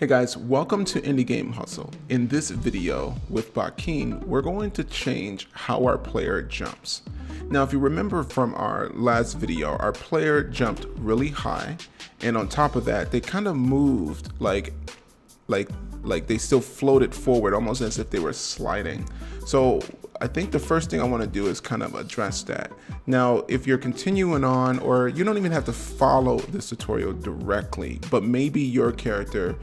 Hey guys, welcome to Indie Game Hustle. In this video with Bakin, we're going to change how our player jumps. Now, if you remember from our last video, our player jumped really high, and on top of that, they kind of moved like they still floated forward, almost as if they were sliding. So I think the first thing I want to do is kind of address that. Now, if you're continuing on, or you don't even have to follow this tutorial directly, but maybe your character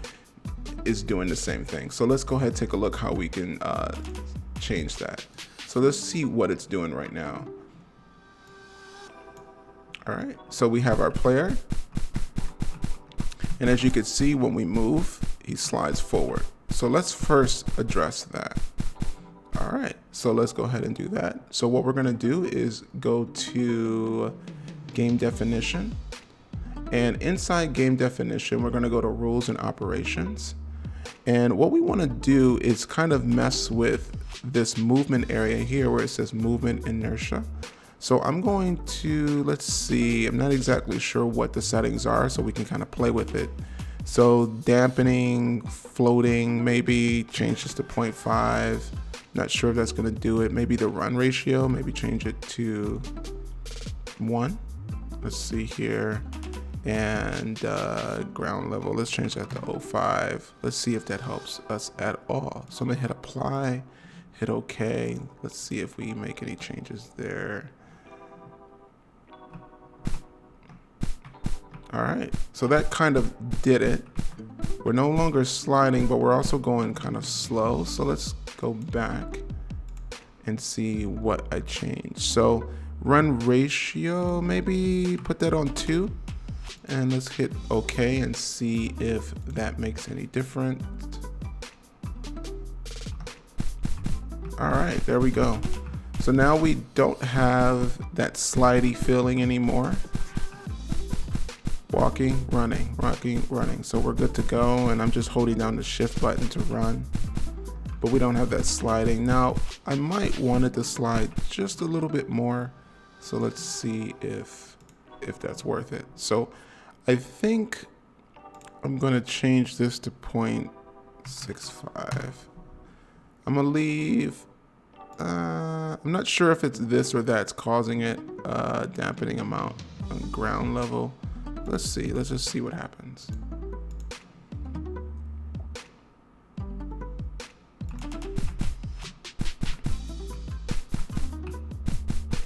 is doing the same thing. So let's go ahead and take a look how we can change that. So let's see what it's doing right now. All right, so we have our player. And as you can see, when we move, he slides forward. So let's first address that. All right, so let's go ahead and do that. So what we're gonna do is go to game definition. And inside game definition, we're gonna go to rules and operations. And what we wanna do is kind of mess with this movement area here where it says movement inertia. So I'm going to, let's see, I'm not exactly sure what the settings are, so we can kind of play with it. So dampening, floating, maybe change this to 0.5. Not sure if that's gonna do it. Maybe the run ratio, maybe change it to 1. Let's see here. And ground level, let's change that to 0.5. Let's see if that helps us at all. So I'm gonna hit apply, hit OK. Let's see if we make any changes there. All right, so that kind of did it. We're no longer sliding, but we're also going kind of slow. So let's go back and see what I changed. So run ratio, maybe put that on 2. And let's hit OK and see if that makes any difference. All right, there we go. So now we don't have that slidey feeling anymore. Walking, running, walking, running. So we're good to go, and I'm just holding down the shift button to run. But we don't have that sliding. Now, I might want it to slide just a little bit more. So let's see if that's worth it. So I think I'm gonna change this to 0.65. I'm gonna leave, I'm not sure if it's this or that's causing it, dampening amount on ground level. Let's see, let's just see what happens.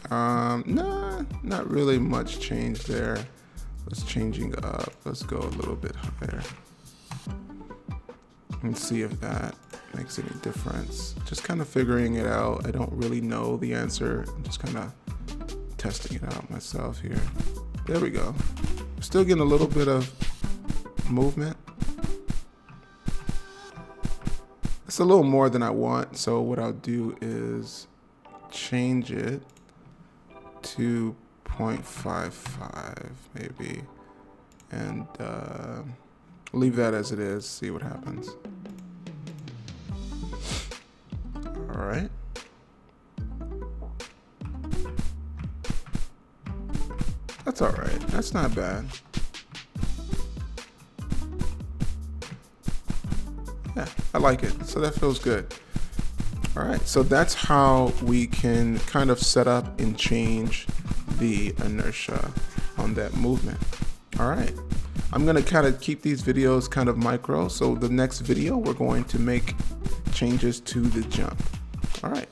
Nah, not really much change there. Let's changing up. Let's go a little bit higher and see if that makes any difference. Just kind of figuring it out. I don't really know the answer. I'm just kind of testing it out myself here. There we go. Still getting a little bit of movement. It's a little more than I want. So what I'll do is change it to 0.55 maybe, and leave that as it is, see what happens. All right. That's all right, that's not bad. Yeah, I like it, so that feels good. All right, so that's how we can kind of set up and change the inertia on that movement. All right, I'm gonna kind of keep these videos kind of micro. So the next video, we're going to make changes to the jump. All right.